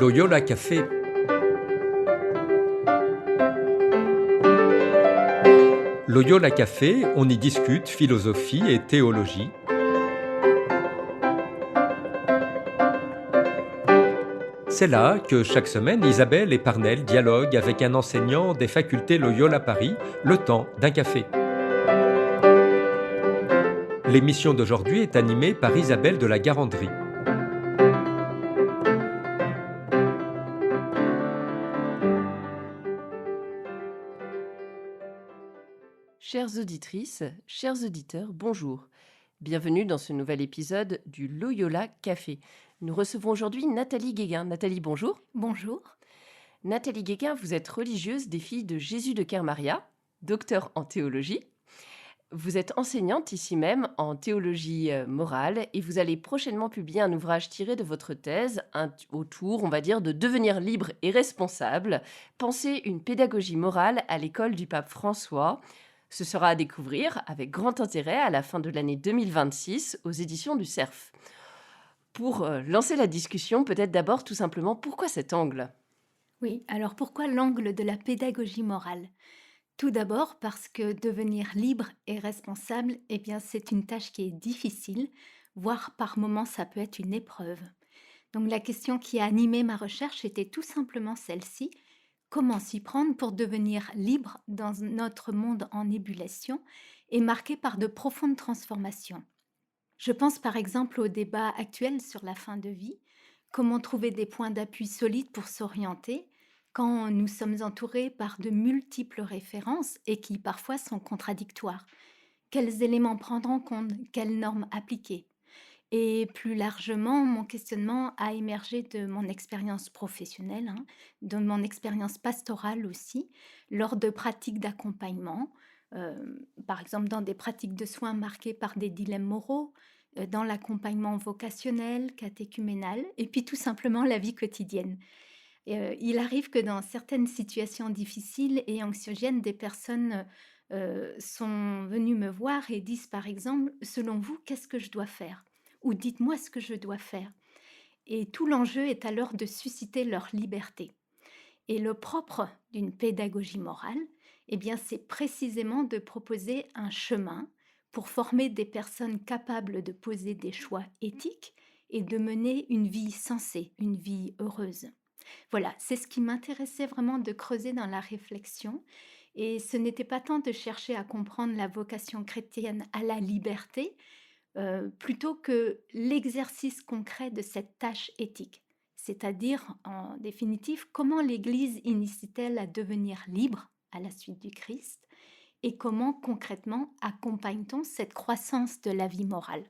Loyola Café. Loyola Café, on y discute philosophie et théologie. C'est là que chaque semaine, Isabelle et Parnell dialoguent avec un enseignant des facultés Loyola Paris, le temps d'un café. L'émission d'aujourd'hui est animée par Isabelle de la Garandrie. Chères auditrices, chers auditeurs, bonjour. Bienvenue dans ce nouvel épisode du Loyola Café. Nous recevons aujourd'hui Nathalie Guéguin. Nathalie, bonjour. Bonjour. Nathalie Guéguin, vous êtes religieuse des Filles de Jésus de Kermaria, docteur en théologie. Vous êtes enseignante ici même en théologie morale et vous allez prochainement publier un ouvrage tiré de votre thèse autour, on va dire, de devenir libre et responsable, penser une pédagogie morale à l'école du pape François. Ce sera à découvrir avec grand intérêt à la fin de l'année 2026 aux éditions du Cerf. Pour lancer la discussion, peut-être d'abord tout simplement, pourquoi cet angle ? Oui, alors pourquoi l'angle de la pédagogie morale? Tout d'abord parce que devenir libre et responsable, eh bien, c'est une tâche qui est difficile, voire par moments ça peut être une épreuve. Donc la question qui a animé ma recherche était tout simplement celle-ci. Comment s'y prendre pour devenir libre dans notre monde en ébullition et marqué par de profondes transformations? Je pense par exemple au débat actuel sur la fin de vie. Comment trouver des points d'appui solides pour s'orienter quand nous sommes entourés par de multiples références et qui parfois sont contradictoires? Quels éléments prendre en compte? Quelles normes appliquer? Et plus largement, mon questionnement a émergé de mon expérience professionnelle, de mon expérience pastorale aussi, lors de pratiques d'accompagnement, par exemple dans des pratiques de soins marquées par des dilemmes moraux, dans l'accompagnement vocationnel, catéchuménal, et puis tout simplement la vie quotidienne. Il arrive que dans certaines situations difficiles et anxiogènes, des personnes sont venues me voir et disent par exemple, selon vous, qu'est-ce que je dois faire? Ou dites-moi ce que je dois faire. Et tout l'enjeu est alors de susciter leur liberté. Et le propre d'une pédagogie morale, eh bien, c'est précisément de proposer un chemin pour former des personnes capables de poser des choix éthiques et de mener une vie sensée, une vie heureuse. Voilà, c'est ce qui m'intéressait vraiment de creuser dans la réflexion. Et ce n'était pas tant de chercher à comprendre la vocation chrétienne à la liberté, plutôt que l'exercice concret de cette tâche éthique. C'est-à-dire, en définitive, comment l'Église initie-t-elle à devenir libre à la suite du Christ et comment concrètement accompagne-t-on cette croissance de la vie morale?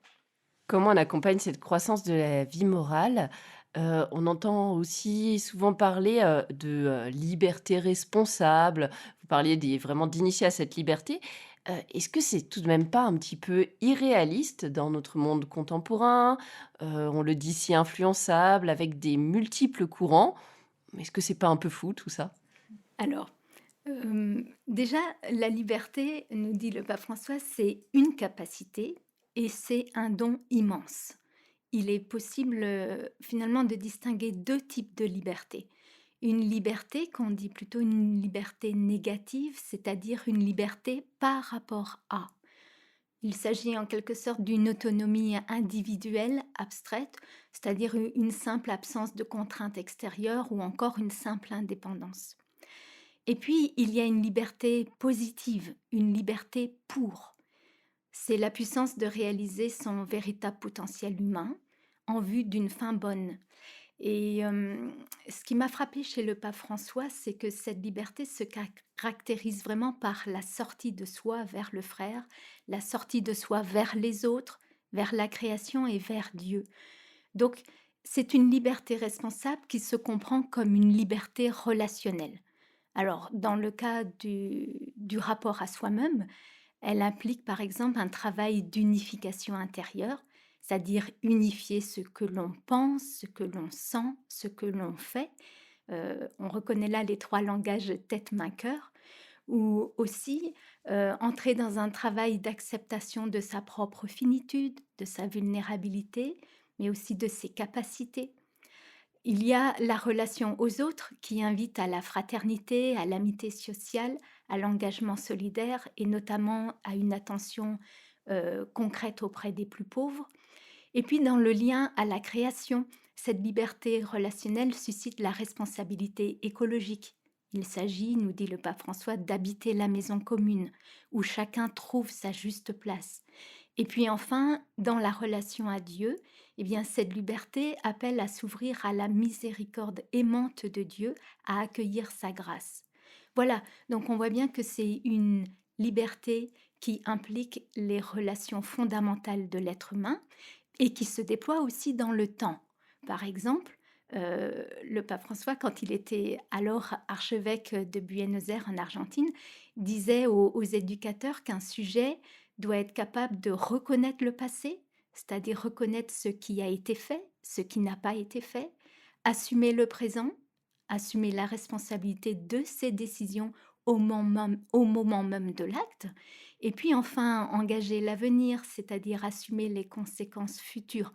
Comment on accompagne cette croissance de la vie morale? On entend aussi souvent parler, de, liberté responsable. Vous parliez vraiment d'initier à cette liberté. Est-ce que c'est tout de même pas un petit peu irréaliste dans notre monde contemporain? On le dit si influençable avec des multiples courants. Est-ce que c'est pas un peu fou tout ça? Alors, déjà, la liberté, nous dit le pape François, c'est une capacité et c'est un don immense. Il est possible finalement de distinguer deux types de liberté. Une liberté qu'on dit plutôt une liberté négative, c'est-à-dire une liberté par rapport à. Il s'agit en quelque sorte d'une autonomie individuelle, abstraite, c'est-à-dire une simple absence de contraintes extérieures ou encore une simple indépendance. Et puis, il y a une liberté positive, une liberté pour. C'est la puissance de réaliser son véritable potentiel humain en vue d'une fin bonne. Et ce qui m'a frappé chez le pape François, c'est que cette liberté se caractérise vraiment par la sortie de soi vers le frère, la sortie de soi vers les autres, vers la création et vers Dieu. Donc, c'est une liberté responsable qui se comprend comme une liberté relationnelle. Alors, dans le cas du rapport à soi-même, elle implique par exemple un travail d'unification intérieure, c'est-à-dire unifier ce que l'on pense, ce que l'on sent, ce que l'on fait. On reconnaît là les trois langages tête, main, cœur, ou aussi entrer dans un travail d'acceptation de sa propre finitude, de sa vulnérabilité, mais aussi de ses capacités. Il y a la relation aux autres qui invite à la fraternité, à l'amitié sociale, à l'engagement solidaire et notamment à une attention concrète auprès des plus pauvres. Et puis dans le lien à la création, cette liberté relationnelle suscite la responsabilité écologique. Il s'agit, nous dit le pape François, d'habiter la maison commune, où chacun trouve sa juste place. Et puis enfin, dans la relation à Dieu, eh bien, cette liberté appelle à s'ouvrir à la miséricorde aimante de Dieu, à accueillir sa grâce. Voilà, donc on voit bien que c'est une liberté qui implique les relations fondamentales de l'être humain et qui se déploie aussi dans le temps. Par exemple, le pape François, quand il était alors archevêque de Buenos Aires en Argentine, disait aux éducateurs qu'un sujet doit être capable de reconnaître le passé, c'est-à-dire reconnaître ce qui a été fait, ce qui n'a pas été fait, assumer le présent, assumer la responsabilité de ses décisions au moment même de l'acte, et puis enfin engager l'avenir, c'est-à-dire assumer les conséquences futures.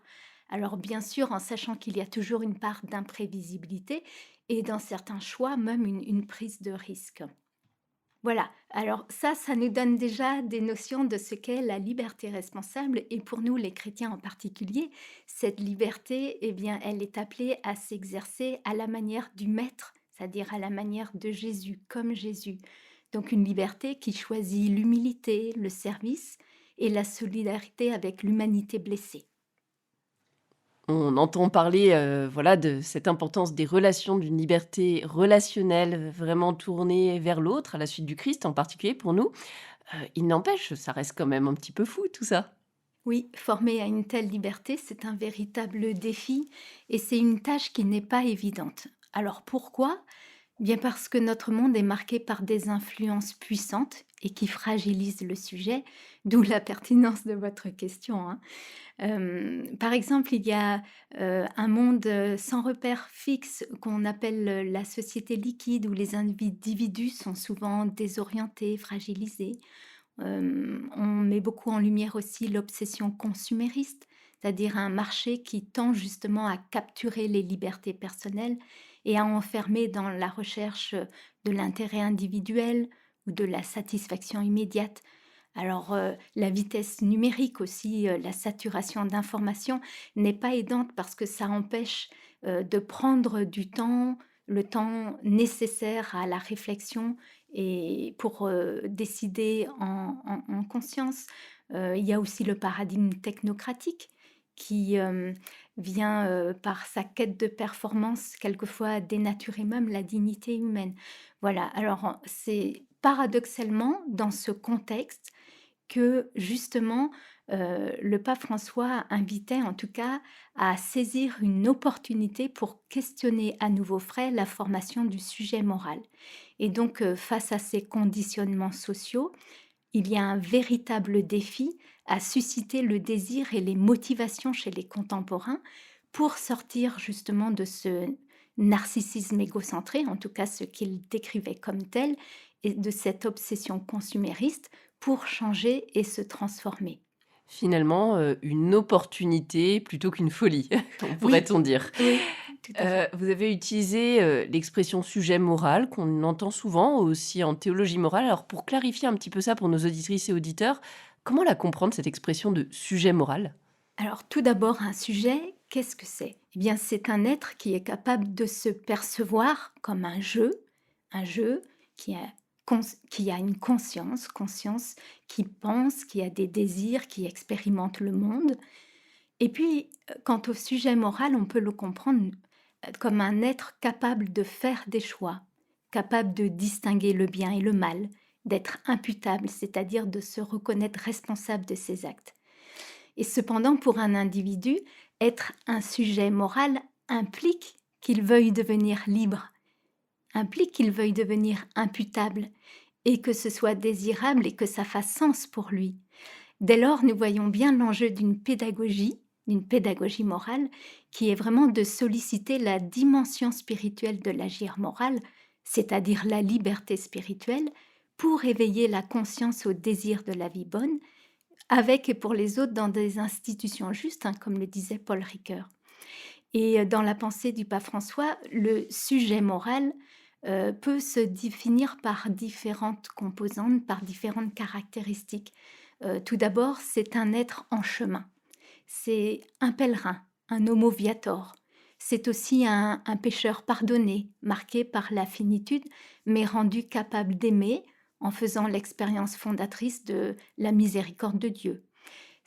Alors bien sûr, en sachant qu'il y a toujours une part d'imprévisibilité et dans certains choix, même une prise de risque. Voilà, alors ça nous donne déjà des notions de ce qu'est la liberté responsable et pour nous les chrétiens en particulier, cette liberté, eh bien, elle est appelée à s'exercer à la manière du Maître, c'est-à-dire à la manière de Jésus, comme Jésus. Donc une liberté qui choisit l'humilité, le service et la solidarité avec l'humanité blessée. On entend parler, voilà, de cette importance des relations, d'une liberté relationnelle, vraiment tournée vers l'autre, à la suite du Christ en particulier pour nous. Il n'empêche, ça reste quand même un petit peu fou tout ça. Oui, former à une telle liberté, c'est un véritable défi et c'est une tâche qui n'est pas évidente. Alors pourquoi? Bien parce que notre monde est marqué par des influences puissantes et qui fragilisent le sujet, d'où la pertinence de votre question, hein. Par exemple, il y a, un monde, sans repère fixe qu'on appelle, la société liquide où les individus sont souvent désorientés, fragilisés. On met beaucoup en lumière aussi l'obsession consumériste, c'est-à-dire un marché qui tend justement à capturer les libertés personnelles et à enfermer dans la recherche de l'intérêt individuel ou de la satisfaction immédiate. Alors, la vitesse numérique aussi, la saturation d'informations n'est pas aidante parce que ça empêche, de prendre du temps, le temps nécessaire à la réflexion et pour, décider en conscience. Il y a aussi le paradigme technocratique qui, vient, par sa quête de performance, quelquefois dénaturer même la dignité humaine. Voilà, alors, c'est paradoxalement dans ce contexte que justement, le pape François invitait en tout cas à saisir une opportunité pour questionner à nouveau frais la formation du sujet moral. Et donc, face à ces conditionnements sociaux, il y a un véritable défi à susciter le désir et les motivations chez les contemporains pour sortir justement de ce narcissisme égocentré, en tout cas ce qu'il décrivait comme tel, et de cette obsession consumériste pour changer et se transformer. Finalement, une opportunité plutôt qu'une folie, Oui, pourrait-on dire. oui, tout à fait. Vous avez utilisé, l'expression sujet moral qu'on entend souvent aussi en théologie morale. Alors pour clarifier un petit peu ça pour nos auditrices et auditeurs, comment la comprendre cette expression de sujet moral? Alors tout d'abord, un sujet, qu'est-ce que c'est? Eh bien, c'est un être qui est capable de se percevoir comme un jeu qui a, qui a une conscience, conscience qui pense, qui a des désirs, qui expérimente le monde. Et puis, quant au sujet moral, on peut le comprendre comme un être capable de faire des choix, capable de distinguer le bien et le mal, d'être imputable, c'est-à-dire de se reconnaître responsable de ses actes. Et cependant, pour un individu, être un sujet moral implique qu'il veuille devenir libre, implique qu'il veuille devenir imputable, et que ce soit désirable et que ça fasse sens pour lui. Dès lors, nous voyons bien l'enjeu d'une pédagogie morale, qui est vraiment de solliciter la dimension spirituelle de l'agir moral, c'est-à-dire la liberté spirituelle, pour éveiller la conscience au désir de la vie bonne, avec et pour les autres dans des institutions justes, hein, comme le disait Paul Ricoeur. Et dans la pensée du pape François, le sujet moral peut se définir par différentes composantes, par différentes caractéristiques. Tout d'abord, c'est un être en chemin. C'est un pèlerin, un homo viator. C'est aussi un pécheur pardonné, marqué par la finitude, mais rendu capable d'aimer en faisant l'expérience fondatrice de la miséricorde de Dieu.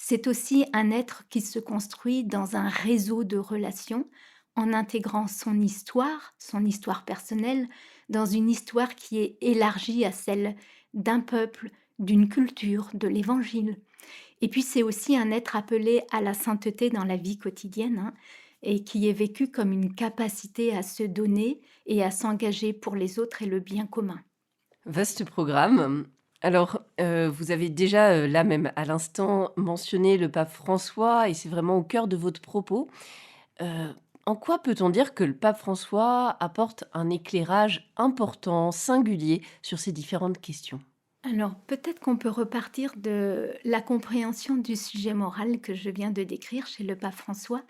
C'est aussi un être qui se construit dans un réseau de relations en intégrant son histoire personnelle, dans une histoire qui est élargie à celle d'un peuple, d'une culture, de l'évangile. Et puis c'est aussi un être appelé à la sainteté dans la vie quotidienne, hein, et qui est vécu comme une capacité à se donner et à s'engager pour les autres et le bien commun. Vaste programme. Alors, vous avez déjà, là même à l'instant, mentionné le pape François et c'est vraiment au cœur de votre propos. Heu, En quoi peut-on dire que le pape François apporte un éclairage important, singulier sur ces différentes questions? Alors peut-être qu'on peut repartir de la compréhension du sujet moral que je viens de décrire chez le pape François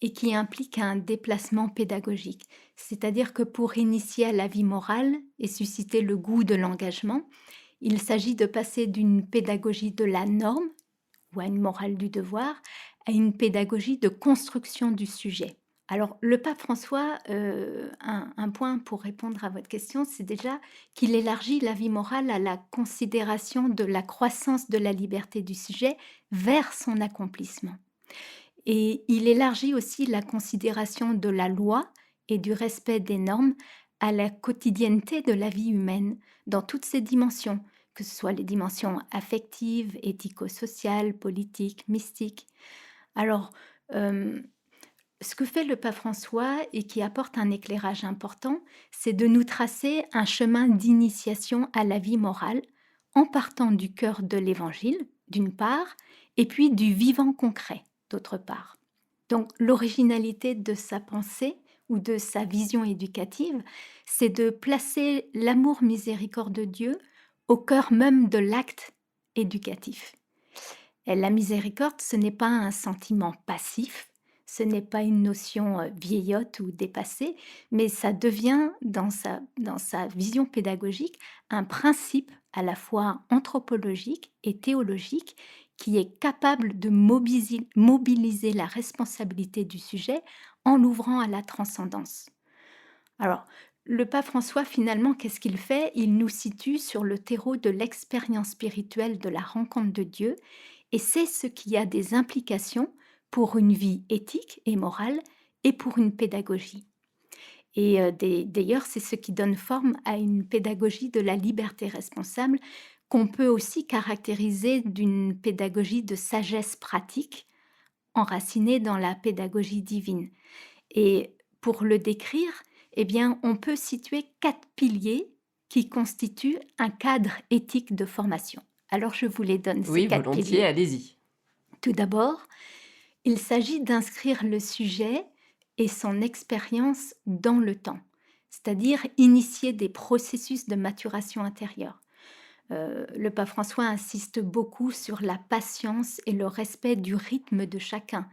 et qui implique un déplacement pédagogique. C'est-à-dire que pour initier à la vie morale et susciter le goût de l'engagement, il s'agit de passer d'une pédagogie de la norme ou à une morale du devoir, à une pédagogie de construction du sujet. Alors, le pape François, un point pour répondre à votre question, c'est déjà qu'il élargit la vie morale à la considération de la croissance de la liberté du sujet vers son accomplissement. Et il élargit aussi la considération de la loi et du respect des normes à la quotidienneté de la vie humaine dans toutes ses dimensions, que ce soit les dimensions affectives, éthico-sociales, politiques, mystiques. Alors, euh, ce que fait le pape François et qui apporte un éclairage important, c'est de nous tracer un chemin d'initiation à la vie morale en partant du cœur de l'Évangile, d'une part, et puis du vivant concret, d'autre part. Donc l'originalité de sa pensée ou de sa vision éducative, c'est de placer l'amour miséricorde de Dieu au cœur même de l'acte éducatif. Et la miséricorde, ce n'est pas un sentiment passif, ce n'est pas une notion vieillotte ou dépassée, mais ça devient, dans sa vision pédagogique, un principe à la fois anthropologique et théologique qui est capable de mobiliser la responsabilité du sujet en l'ouvrant à la transcendance. Alors, le pape François, finalement, qu'est-ce qu'il fait? Il nous situe sur le terreau de l'expérience spirituelle de la rencontre de Dieu, et c'est ce qui a des implications pour une vie éthique et morale et pour une pédagogie. Et d'ailleurs, c'est ce qui donne forme à une pédagogie de la liberté responsable qu'on peut aussi caractériser d'une pédagogie de sagesse pratique enracinée dans la pédagogie divine. Et pour le décrire, eh bien, on peut situer 4 piliers qui constituent un cadre éthique de formation. Alors, je vous les donne, ces Oui, 4 volontiers, piliers. allez-y. Tout d'abord, il s'agit d'inscrire le sujet et son expérience dans le temps, c'est-à-dire initier des processus de maturation intérieure. Le pape François insiste beaucoup sur la patience et le respect du rythme de chacun.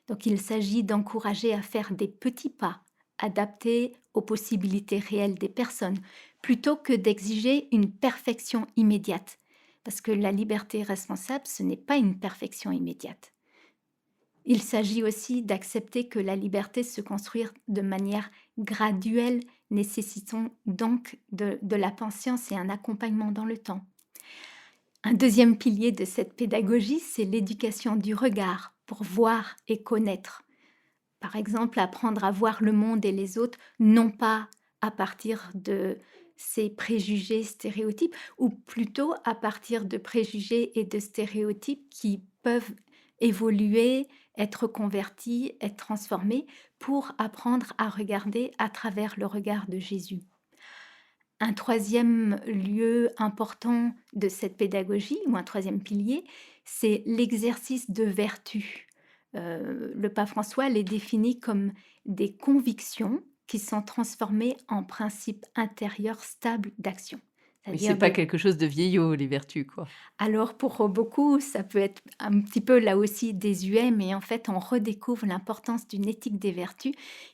Donc il s'agit d'encourager à faire des petits pas, adaptés aux possibilités réelles des personnes, plutôt que d'exiger une perfection immédiate. Parce que la liberté responsable, ce n'est pas une perfection immédiate. Il s'agit aussi d'accepter que la liberté se construire de manière graduelle, nécessitant donc de la patience et un accompagnement dans le temps. Un deuxième pilier de cette pédagogie, c'est l'éducation du regard pour voir et connaître. Par exemple, apprendre à voir le monde et les autres, non pas à partir de ses préjugés, stéréotypes, ou plutôt à partir de préjugés et de stéréotypes qui peuvent évoluer, être convertis, être transformés pour apprendre à regarder à travers le regard de Jésus. Un troisième lieu important de cette pédagogie, ou un troisième pilier, c'est l'exercice de vertu. Le pape François les définit comme des convictions qui sont transformées en principes intérieurs stables d'action. Oui, c'est c'est-à-dire pas des quelque chose de vieillot, les vertus, quoi. Alors pour beaucoup, ça peut être un petit peu là aussi désuet, mais en fait, on redécouvre l'importance d'une éthique des vertus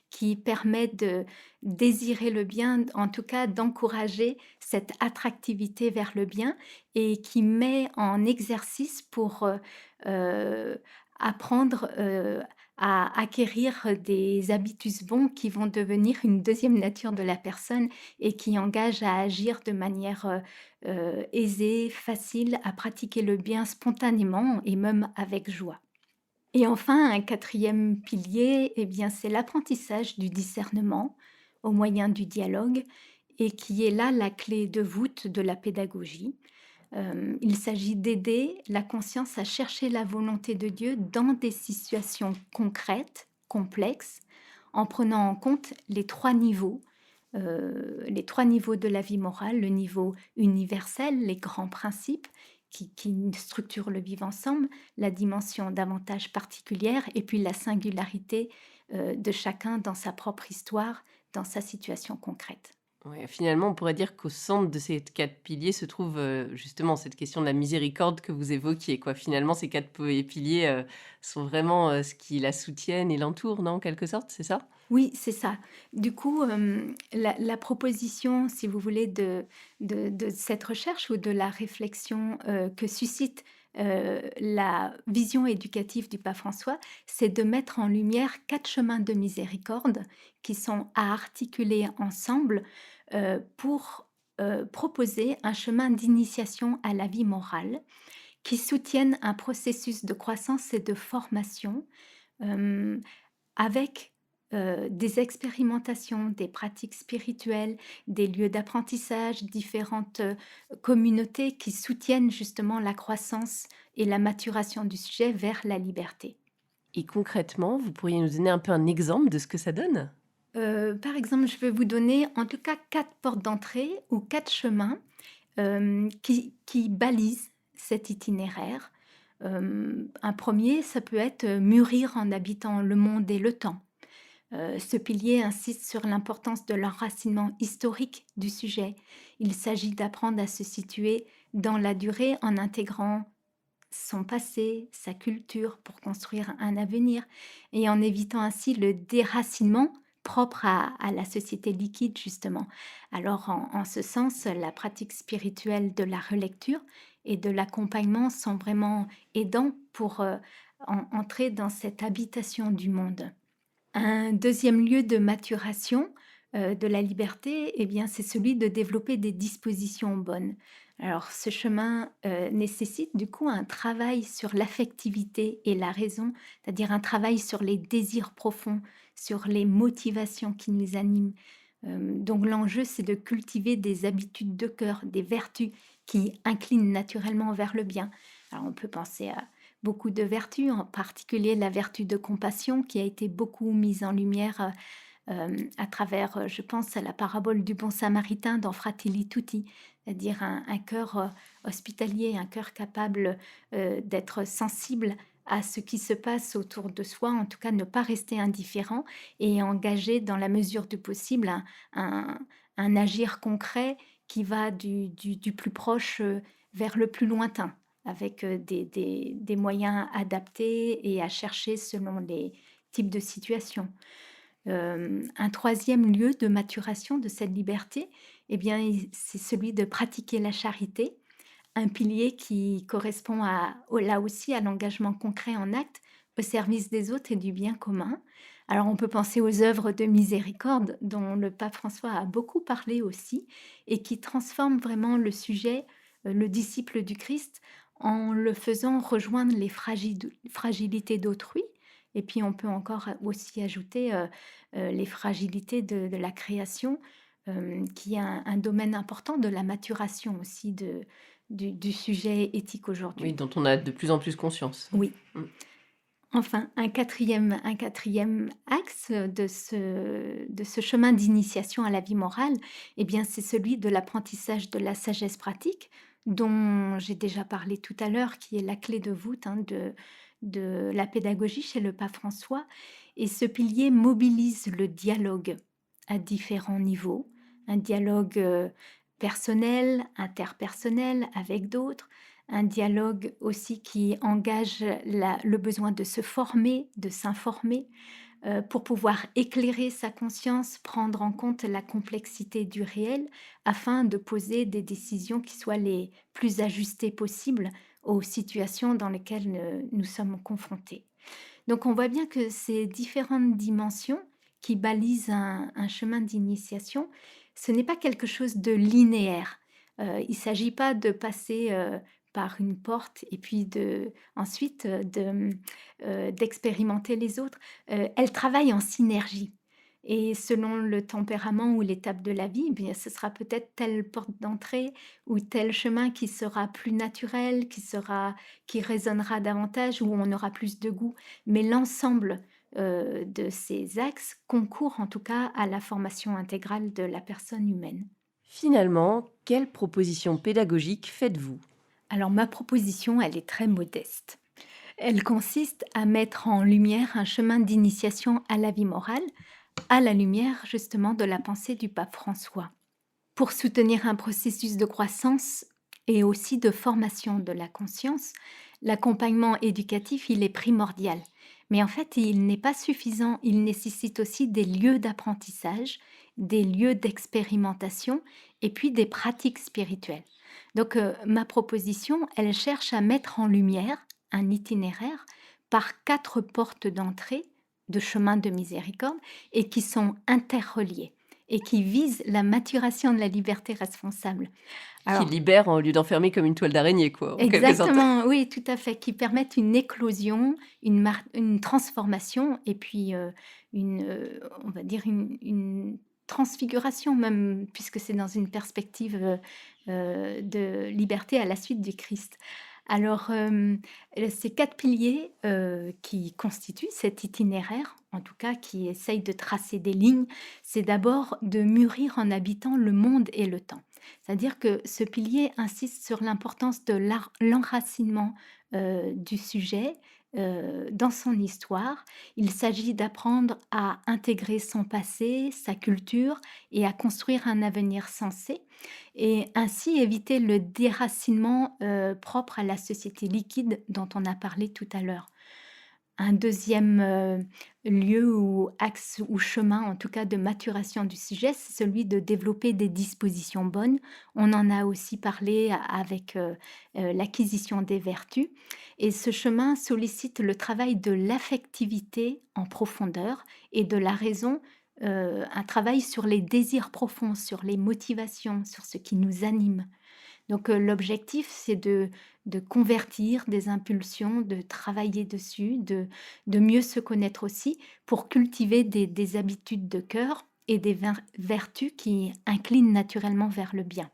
qui permet de désirer le bien, en tout cas d'encourager cette attractivité vers le bien et qui met en exercice pour apprendre à acquérir des habitus bons qui vont devenir une deuxième nature de la personne et qui engagent à agir de manière aisée, facile à pratiquer le bien spontanément et même avec joie. Et enfin, un quatrième pilier, eh bien, c'est l'apprentissage du discernement au moyen du dialogue et qui est là la clé de voûte de la pédagogie. Il s'agit d'aider la conscience à chercher la volonté de Dieu dans des situations concrètes, complexes, en prenant en compte les 3 niveaux de la vie morale, le niveau universel, les grands principes qui structurent le vivre ensemble, la dimension davantage particulière et puis la singularité, de chacun dans sa propre histoire, dans sa situation concrète. Ouais, finalement, on pourrait dire qu'au centre de ces 4 piliers se trouve, justement cette question de la miséricorde que vous évoquiez, quoi. Finalement, ces 4 piliers, sont vraiment, ce qui la soutiennent et l'entourent, non, en quelque sorte, c'est ça? Oui, c'est ça. Du coup, la proposition, si vous voulez, de cette recherche ou de la réflexion, que suscite, la vision éducative du pape François, c'est de mettre en lumière 4 chemins de miséricorde qui sont à articuler ensemble, pour, proposer un chemin d'initiation à la vie morale qui soutienne un processus de croissance et de formation, hem avec, des expérimentations, des pratiques spirituelles, des lieux d'apprentissage, différentes, communautés qui soutiennent justement la croissance et la maturation du sujet vers la liberté. Et concrètement, vous pourriez nous donner un peu un exemple de ce que ça donne? Par exemple, je vais vous donner en tout cas 4 portes d'entrée ou 4 chemins, qui balisent cet itinéraire. Un premier, ça peut être, mûrir en habitant le monde et le temps. Ce pilier insiste sur l'importance de l'enracinement historique du sujet. Il s'agit d'apprendre à se situer dans la durée en intégrant son passé, sa culture pour construire un avenir et en évitant ainsi le déracinement propre à la société liquide justement. Alors en ce sens, la pratique spirituelle de la relecture et de l'accompagnement sont vraiment aidants pour entrer dans cette habitation du monde. Un deuxième lieu de maturation, de la liberté, eh bien, c'est celui de développer des dispositions bonnes. Alors ce chemin, nécessite du coup un travail sur l'affectivité et la raison, c'est-à-dire un travail sur les désirs profonds, sur les motivations qui nous animent. Donc l'enjeu, c'est de cultiver des habitudes de cœur, des vertus qui inclinent naturellement vers le bien. Alors on peut penser à beaucoup de vertus, en particulier la vertu de compassion qui a été beaucoup mise en lumière à travers, je pense à la parabole du bon samaritain dans Fratelli Tutti, c'est-à-dire un cœur hospitalier, un cœur capable d'être sensible à ce qui se passe autour de soi, en tout cas ne pas rester indifférent et engager dans la mesure du possible un, un agir concret qui va du plus proche vers le plus lointain avec des moyens adaptés et à chercher selon les types de situations. Un troisième lieu de maturation de cette liberté, eh bien, c'est celui de pratiquer la charité, un pilier qui correspond là aussi à l'engagement concret en acte au service des autres et du bien commun. Alors on peut penser aux œuvres de miséricorde dont le pape François a beaucoup parlé aussi et qui transforment vraiment le sujet, le disciple du Christ, en le faisant rejoindre les fragilités d'autrui. Et puis on peut encore aussi ajouter les fragilités de la création, qui est un domaine important de la maturation aussi du sujet éthique Oui, aujourd'hui. dont on a de plus en plus conscience. Oui. Mmh. Enfin, un quatrième axe de ce chemin d'initiation à la vie morale, eh bien, c'est celui de l'apprentissage de la sagesse pratique, dont j'ai déjà parlé tout à l'heure, qui est la clé de voûte hein, de la pédagogie chez le pape François. Et ce pilier mobilise le dialogue à différents niveaux, un dialogue personnel, interpersonnel avec d'autres, un dialogue aussi qui engage le besoin de se former, de s'informer, pour pouvoir éclairer sa conscience, prendre en compte la complexité du réel, afin de poser des décisions qui soient les plus ajustées possibles aux situations dans lesquelles nous sommes confrontés. Donc on voit bien que ces différentes dimensions qui balisent un chemin d'initiation, ce n'est pas quelque chose de linéaire. Il ne s'agit pas de passer par une porte et puis ensuite d'expérimenter les autres. Elles travaillent en synergie. Et selon le tempérament ou l'étape de la vie, eh bien, ce sera peut-être telle porte d'entrée ou tel chemin qui sera plus naturel, qui résonnera davantage, où on aura plus de goût. Mais l'ensemble de ces axes concourt en tout cas à la formation intégrale de la personne humaine. Finalement, quelle proposition pédagogique faites-vous? Alors ma proposition, elle est très modeste. Elle consiste à mettre en lumière un chemin d'initiation à la vie morale, à la lumière justement de la pensée du pape François, pour soutenir un processus de croissance et aussi de formation de la conscience. L'accompagnement éducatif, il est primordial. Mais en fait, il n'est pas suffisant. Il nécessite aussi des lieux d'apprentissage, des lieux d'expérimentation et puis des pratiques spirituelles. Donc, ma proposition, elle cherche à mettre en lumière un itinéraire par 4 portes d'entrée de chemin de miséricorde et qui sont interreliées et qui visent la maturation de la liberté responsable. Qui Alors, libère au lieu d'enfermer comme une toile d'araignée, quoi, en quelque sorte. exactement, oui, tout à fait, qui permettent une éclosion, une transformation et puis on va dire une transfiguration même, puisque c'est dans une perspective de liberté à la suite du Christ. Alors, ces 4 piliers qui constituent cet itinéraire, en tout cas qui essayent de tracer des lignes, c'est d'abord de mûrir en habitant le monde et le temps. C'est-à-dire que ce pilier insiste sur l'importance de l'enracinement du sujet dans son histoire. Il s'agit d'apprendre à intégrer son passé, sa culture et à construire un avenir sensé et ainsi éviter le déracinement propre à la société liquide dont on a parlé tout à l'heure. Un deuxième lieu ou axe ou chemin, en tout cas de maturation du sujet, c'est celui de développer des dispositions bonnes. On en a aussi parlé avec l'acquisition des vertus. Et ce chemin sollicite le travail de l'affectivité en profondeur et de la raison, un travail sur les désirs profonds, sur les motivations, sur ce qui nous anime. Donc, l'objectif, c'est de convertir des impulsions, de travailler dessus, de mieux se connaître aussi pour cultiver des habitudes de cœur et des vertus qui inclinent naturellement vers le bien.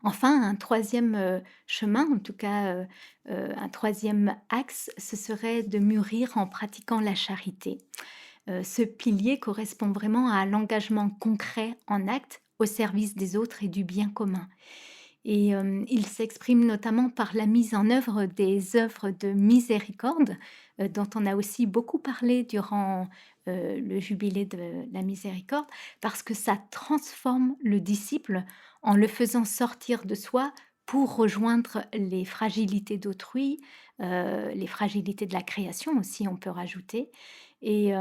Enfin, un troisième chemin, en tout cas un troisième axe, ce serait de mûrir en pratiquant la charité. Ce pilier correspond vraiment à l'engagement concret en acte au service des autres et du bien commun. Et il s'exprime notamment par la mise en œuvre des œuvres de miséricorde, dont on a aussi beaucoup parlé durant le jubilé de la miséricorde, parce que ça transforme le disciple en le faisant sortir de soi pour rejoindre les fragilités d'autrui, les fragilités de la création aussi, on peut rajouter. Et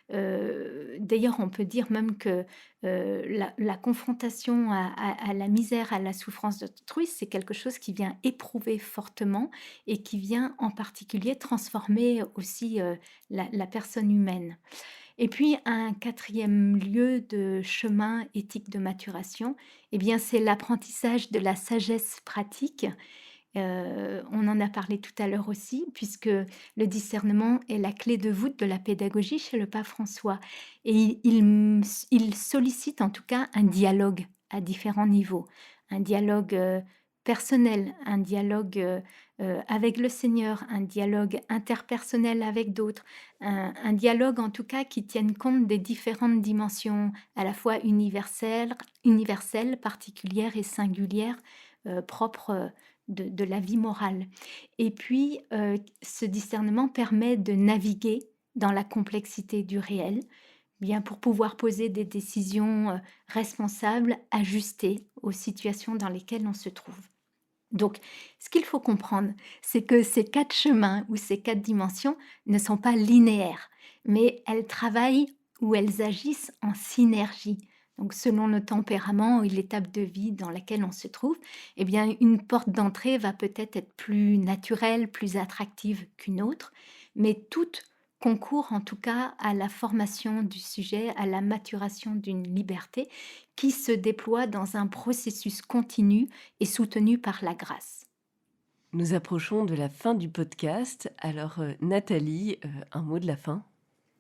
d'ailleurs, on peut dire même que la confrontation à la misère, à la souffrance d'autrui, c'est quelque chose qui vient éprouver fortement et qui vient en particulier transformer aussi la personne humaine. Et puis un quatrième lieu de chemin éthique de maturation, eh bien, c'est l'apprentissage de la sagesse pratique. On en a parlé tout à l'heure aussi, puisque le discernement est la clé de voûte de la pédagogie chez le pape François. Et il sollicite en tout cas un dialogue à différents niveaux. Un dialogue personnel, un dialogue avec le Seigneur, un dialogue interpersonnel avec d'autres, un dialogue en tout cas qui tienne compte des différentes dimensions à la fois universelles, particulières et singulières, propres de la vie morale. Et puis, ce discernement permet de naviguer dans la complexité du réel, bien pour pouvoir poser des décisions responsables, ajustées aux situations dans lesquelles on se trouve. Donc, ce qu'il faut comprendre, c'est que ces 4 chemins ou ces 4 dimensions ne sont pas linéaires, mais elles travaillent ou elles agissent en synergie. Donc, selon le tempérament et l'étape de vie dans laquelle on se trouve, eh bien, une porte d'entrée va peut-être être plus naturelle, plus attractive qu'une autre, mais toutes concourent en tout cas à la formation du sujet, à la maturation d'une liberté qui se déploie dans un processus continu et soutenu par la grâce. Nous approchons de la fin du podcast. Alors, Nathalie, un mot de la fin?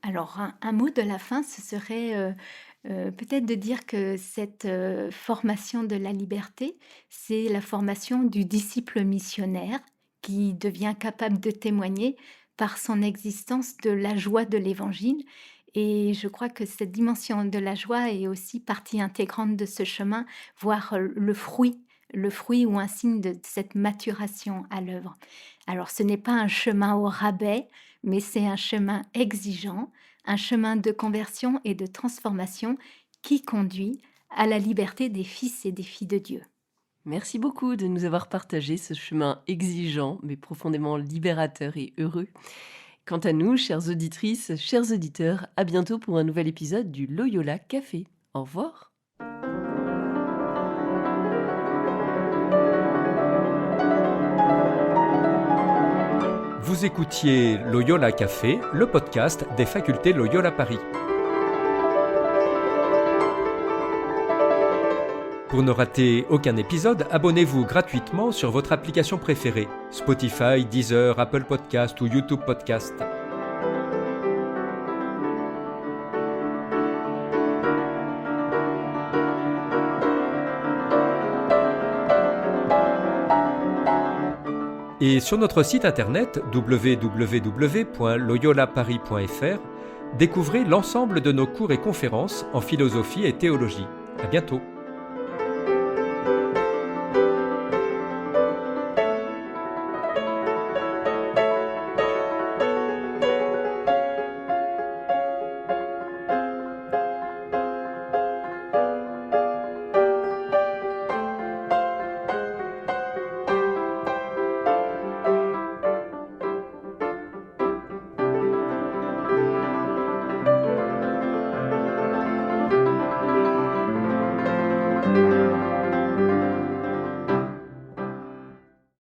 Alors, un mot de la fin, ce serait peut-être de dire que cette formation de la liberté, c'est la formation du disciple missionnaire qui devient capable de témoigner par son existence de la joie de l'Évangile. Et je crois que cette dimension de la joie est aussi partie intégrante de ce chemin, voire le fruit ou un signe de cette maturation à l'œuvre. Alors, ce n'est pas un chemin au rabais, mais c'est un chemin exigeant, un chemin de conversion et de transformation qui conduit à la liberté des fils et des filles de Dieu. Merci beaucoup de nous avoir partagé ce chemin exigeant, mais profondément libérateur et heureux. Quant à nous, chères auditrices, chers auditeurs, à bientôt pour un nouvel épisode du Loyola Café. Au revoir. Vous écoutiez Loyola Café, le podcast des facultés Loyola Paris. Pour ne rater aucun épisode, abonnez-vous gratuitement sur votre application préférée, Spotify, Deezer, Apple Podcast ou YouTube Podcast. Et sur notre site internet www.loyolaparis.fr, découvrez l'ensemble de nos cours et conférences en philosophie et théologie. À bientôt.